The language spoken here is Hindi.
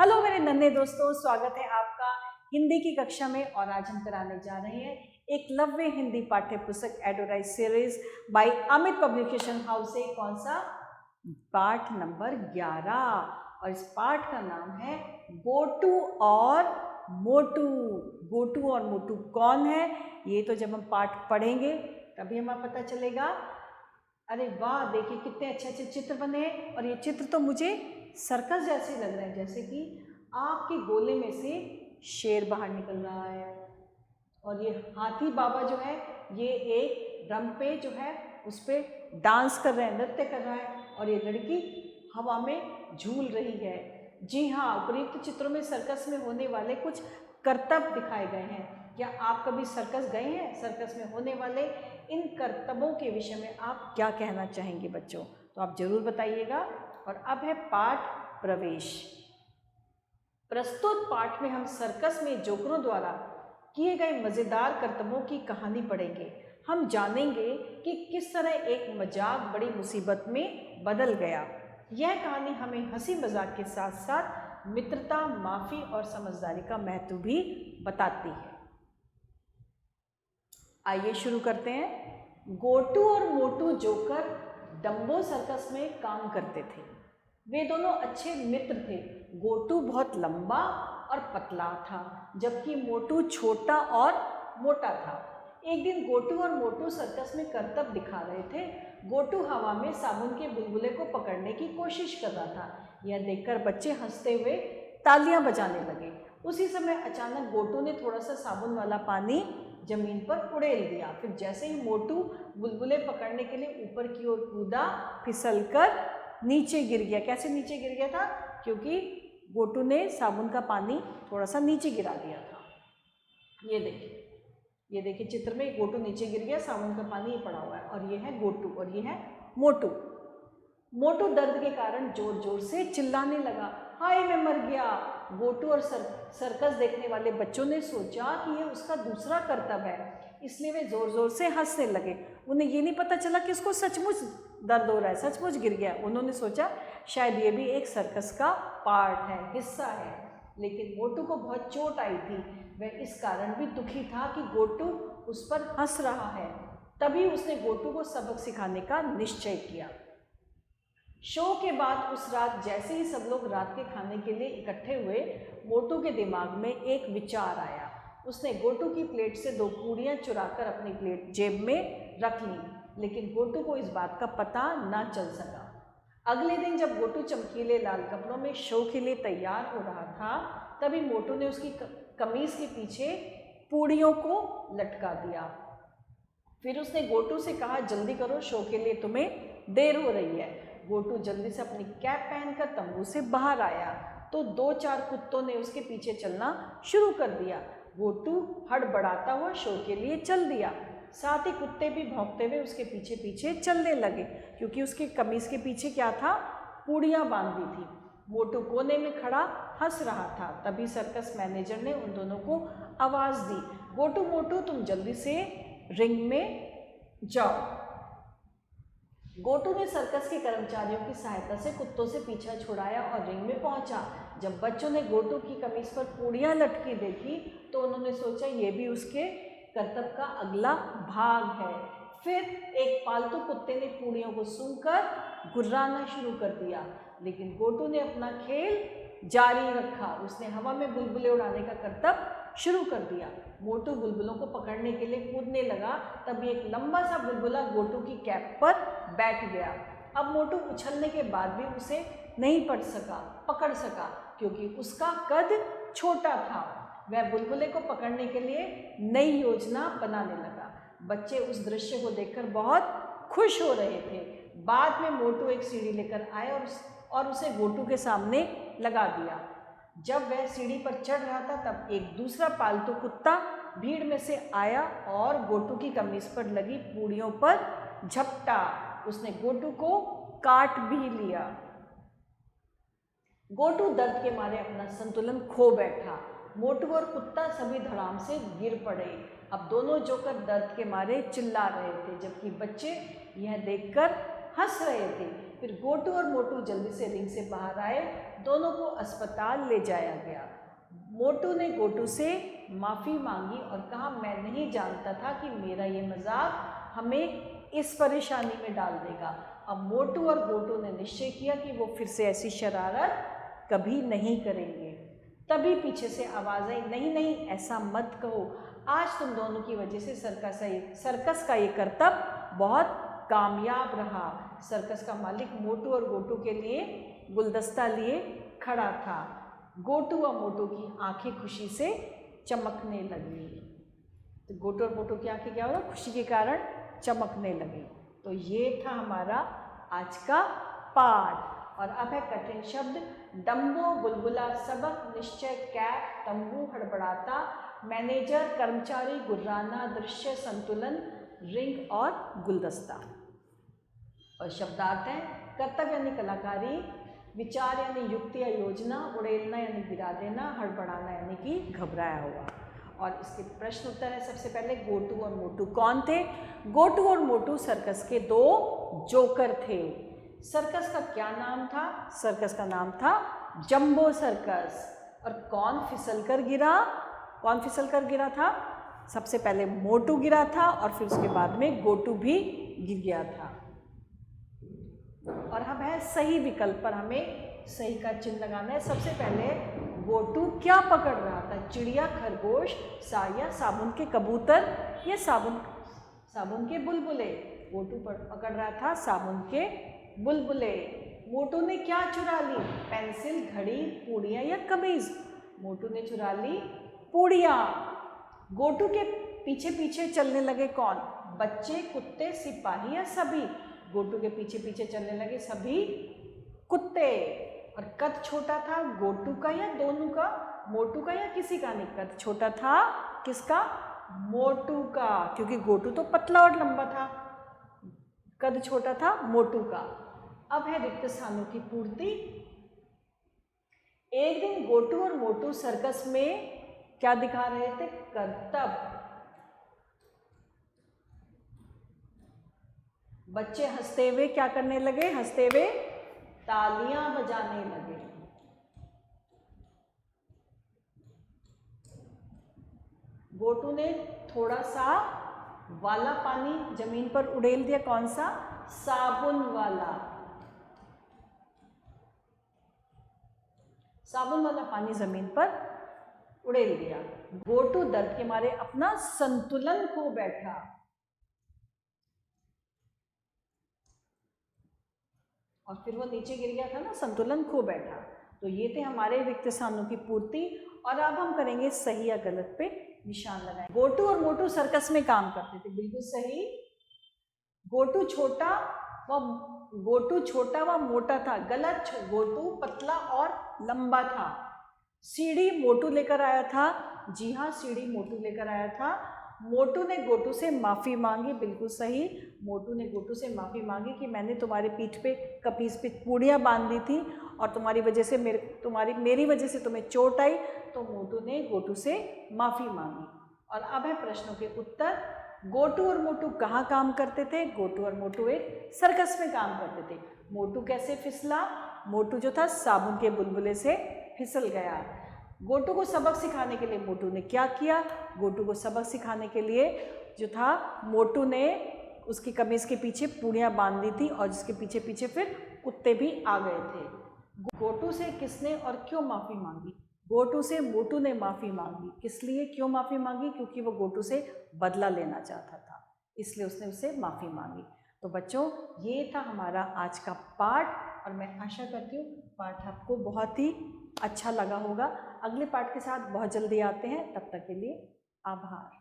हेलो मेरे नन्हे दोस्तों, स्वागत है आपका हिंदी की कक्षा में। और आज हम कराने जा रहे हैं एकलव्य हिंदी पाठ्य पुस्तक एडोराइज series by Amit publication house से। कौन सा? पाठ नंबर 11। और इस पाठ का नाम है गोटू और मोटू। गोटू और मोटू कौन है, ये तो जब हम पाठ पढ़ेंगे तभी हमें पता चलेगा। अरे वाह, देखिए कितने अच्छे अच्छे चित्र बने हैं। और ये चित्र तो मुझे सर्कस जैसे लग रहे हैं, जैसे कि आग के गोले में से शेर बाहर निकल रहा है। और ये हाथी बाबा जो है ये एक ड्रम पे जो है उस पर डांस कर रहे हैं, नृत्य कर रहा है। और ये लड़की हवा में झूल रही है। जी हाँ, उपयुक्त चित्रों में सर्कस में होने वाले कुछ करतब दिखाए गए हैं। क्या आप कभी सर्कस गए हैं? सर्कस में होने वाले इन करतबों के विषय में आप क्या कहना चाहेंगे बच्चों? तो आप जरूर बताइएगा। और अब है पाठ प्रवेश। प्रस्तुत पाठ में हम सर्कस में जोकरों द्वारा किए गए मज़ेदार करतबों की कहानी पढ़ेंगे। हम जानेंगे कि किस तरह एक मजाक बड़ी मुसीबत में बदल गया। यह कहानी हमें हंसी मजाक के साथ साथ मित्रता, माफ़ी और समझदारी का महत्व भी बताती है। आइए शुरू करते हैं। गोटू और मोटू जोकर डम्बो सर्कस में काम करते थे। वे दोनों अच्छे मित्र थे। गोटू बहुत लंबा और पतला था, जबकि मोटू छोटा और मोटा था। एक दिन गोटू और मोटू सर्कस में करतब दिखा रहे थे। गोटू हवा में साबुन के बुलबुले को पकड़ने की कोशिश कर रहा था। यह देखकर बच्चे हंसते हुए तालियां बजाने लगे। उसी समय अचानक गोटू ने थोड़ा सा साबुन वाला पानी जमीन पर उड़ेल दिया। फिर जैसे ही मोटू बुलबुले पकड़ने के लिए ऊपर की ओर कूदा, फिसलकर नीचे गिर गया। कैसे नीचे गिर गया था? क्योंकि गोटू ने साबुन का पानी थोड़ा सा नीचे गिरा दिया था। ये देखिए चित्र में गोटू नीचे गिर गया, साबुन का पानी ये पड़ा हुआ है। और ये है गोटू और ये है मोटू। मोटू दर्द के कारण जोर जोर से चिल्लाने लगा, हाय मैं मर गया। गोटू और सर्कस देखने वाले बच्चों ने सोचा कि यह उसका दूसरा करतब है, इसलिए वे जोर जोर से हंसने लगे। उन्हें ये नहीं पता चला कि उसको सचमुच दर्द हो रहा है, सचमुच गिर गया। उन्होंने सोचा शायद ये भी एक सर्कस का पार्ट है, हिस्सा है। लेकिन मोटू को बहुत चोट आई थी। वह इस कारण भी दुखी था कि गोटू उस पर हंस रहा है। तभी उसने गोटू को सबक सिखाने का निश्चय किया। शो के बाद उस रात जैसे ही सब लोग रात के खाने के लिए इकट्ठे हुए, मोटू के दिमाग में एक विचार आया। उसने गोटू की प्लेट से 2 पूड़ियाँ चुराकर अपनी प्लेट जेब में रख ली, लेकिन गोटू को इस बात का पता न चल सका। अगले दिन जब गोटू चमकीले लाल कपड़ों में शो के लिए तैयार हो रहा था, तभी मोटू ने उसकी कमीज के पीछे पूड़ियों को लटका दिया। फिर उसने गोटू से कहा, जल्दी करो, शो के लिए तुम्हें देर हो रही है। गोटू जल्दी से अपनी कैप पहनकर तंबू से बाहर आया तो 2-4 कुत्तों ने उसके पीछे चलना शुरू कर दिया। गोटू हड़बड़ाता हुआ शो के लिए चल दिया। साथ ही कुत्ते भी भौंकते हुए उसके पीछे पीछे चलने लगे, क्योंकि उसकी कमीज के पीछे क्या था? पूड़ियाँ बांधी थी। मोटू कोने में खड़ा हंस रहा था। तभी सर्कस मैनेजर ने उन दोनों को आवाज़ दी, गोटू मोटू तुम जल्दी से रिंग में जाओ। गोटू ने सर्कस के कर्मचारियों की सहायता से कुत्तों से पीछा छुड़ाया और रिंग में पहुंचा। जब बच्चों ने गोटू की कमीज पर पूड़ियाँ लटकी देखी तो उन्होंने सोचा ये भी उसके करतब का अगला भाग है। फिर एक पालतू कुत्ते ने पूड़ियों को सूंघकर गुर्राना शुरू कर दिया, लेकिन गोटू ने अपना खेल जारी रखा। उसने हवा में बुलबुले उड़ाने का करतब शुरू कर दिया। मोटू बुलबुलों को पकड़ने के लिए कूदने लगा, तभी एक लंबा सा बुलबुला गोटू की कैप पर बैठ गया। अब मोटू उछलने के बाद भी उसे नहीं पकड़ सका, क्योंकि उसका कद छोटा था। वह बुलबुले को पकड़ने के लिए नई योजना बनाने लगा। बच्चे उस दृश्य को देखकर बहुत खुश हो रहे थे। बाद में मोटू एक सीढ़ी लेकर आए और उसे गोटू के सामने लगा दिया। जब वह सीढ़ी पर चढ़ रहा था तब एक दूसरा पालतू कुत्ता भीड़ में से आया और गोटू की कमीज पर लगी पूड़ियों पर झपटा। उसने गोटू को काट भी लिया। गोटू दर्द के मारे अपना संतुलन खो बैठा। मोटू और कुत्ता सभी धड़ाम से गिर पड़े। अब दोनों जोकर दर्द के मारे चिल्ला रहे थे, जबकि बच्चे यह देखकर हंस रहे थे। फिर गोटू और मोटू जल्दी से रिंग से बाहर आए, दोनों को अस्पताल ले जाया गया। मोटू ने गोटू से माफ़ी मांगी और कहा, मैं नहीं जानता था कि मेरा ये मजाक हमें इस परेशानी में डाल देगा। अब मोटू और गोटू ने निश्चय किया कि वो फिर से ऐसी शरारत कभी नहीं करेंगे। तभी पीछे से आवाज़ आई, नहीं नहीं ऐसा मत कहो, आज तुम दोनों की वजह से सर्कस का ये करतब बहुत कामयाब रहा। सर्कस का मालिक मोटू और गोटू के लिए गुलदस्ता लिए खड़ा था। गोटू और मोटू की आंखें खुशी से चमकने लगी। तो गोटू और मोटू की आंखें क्या हुआ, खुशी के कारण चमकने लगी। तो ये था हमारा आज का पाठ। और अब है कठिन शब्द। डम्बो बुलबुला सबक निश्चय कैफ तंबू हड़बड़ाता मैनेजर कर्मचारी गुर्राना दृश्य संतुलन रिंग और गुलदस्ता। और शब्दार्थ है कर्तव्य यानी कलाकारी, विचार यानी युक्ति या योजना, उड़ेलना यानी गिरा देना, हड़बड़ाना यानी कि घबराया हुआ। और इसके प्रश्न उत्तर है। सबसे पहले गोटू और मोटू कौन थे? गोटू और मोटू सर्कस के दो जोकर थे। सर्कस का क्या नाम था? सर्कस का नाम था जंबो सर्कस। और कौन फिसल कर गिरा था? सबसे पहले मोटू गिरा था और फिर उसके बाद में गोटू भी गिर गया था। और हम है सही विकल्प पर हमें सही का चिन्ह लगाना है। सबसे पहले गोटू क्या पकड़ रहा था? चिड़िया, खरगोश, साया, साबुन के कबूतर या साबुन के बुलबुले? गोटू पकड़ रहा था साबुन के बुलबुले। मोटू ने क्या चुरा ली? पेंसिल, घड़ी, पूड़ियाँ या कमीज? मोटू ने चुरा ली पूड़ियाँ। गोटू के पीछे पीछे चलने लगे कौन? बच्चे, कुत्ते, सिपाही या सभी? गोटू के पीछे पीछे चलने लगे सभी कुत्ते। और कद छोटा था गोटू का या दोनों का? मोटू का या किसी का नहीं? कद छोटा था किसका? मोटू का, क्योंकि गोटू तो पतला और लंबा था। कद छोटा था मोटू का। अब है रिक्त स्थानों की पूर्ति। एक दिन गोटू और मोटू सर्कस में क्या दिखा रहे थे? करतब। बच्चे हंसते हुए क्या करने लगे? हंसते हुए तालियां बजाने लगे। गोटू ने थोड़ा सा वाला पानी जमीन पर उड़ेल दिया। कौन सा? साबुन वाला। साबुन वाला पानी जमीन पर उड़ेल दिया। गोटू दर्द के मारे अपना संतुलन खो बैठा। और फिर वो नीचे गिर गया था ना, संतुलन खो बैठा। तो ये थे हमारे रिक्त स्थानों की पूर्ति। और अब हम करेंगे सही या गलत पे निशान लगाएं। गोटू और मोटू सर्कस में काम करते थे, बिल्कुल सही। गोटू छोटा व मोटा था, गलत। गोटू पतला और लंबा था। सीढ़ी मोटू लेकर आया था, जी हाँ, सीढ़ी मोटू लेकर आया था। मोटू ने गोटू से माफ़ी मांगी, बिल्कुल सही। मोटू ने गोटू से माफ़ी मांगी कि मैंने तुम्हारे पीठ पे कपीस पे पूड़ियाँ बांध दी थी और मेरी वजह से तुम्हें चोट आई। तो मोटू ने गोटू से माफ़ी मांगी। और अब है प्रश्नों के उत्तर। गोटू और मोटू कहाँ काम करते थे? गोटू और मोटू एक सर्कस में काम करते थे। मोटू कैसे फिसला? मोटू जो था साबुन के बुलबुले से फिसल गया। गोटू को सबक सिखाने के लिए मोटू ने क्या किया? गोटू को सबक सिखाने के लिए जो था मोटू ने उसकी कमीज के पीछे पूड़ियाँ बांध दी थी और जिसके पीछे पीछे फिर कुत्ते भी आ गए थे। गोटू से किसने और क्यों माफ़ी मांगी? गोटू से मोटू ने माफ़ी मांगी। किस लिए, क्यों माफ़ी मांगी? क्योंकि वो गोटू से बदला लेना चाहता था, इसलिए उसने उससे माफ़ी मांगी। तो बच्चों, ये था हमारा आज का पाठ और मैं आशा करती हूँ पाठ आपको बहुत ही अच्छा लगा होगा। अगले पाठ के साथ बहुत जल्दी आते हैं, तब तक के लिए आभार।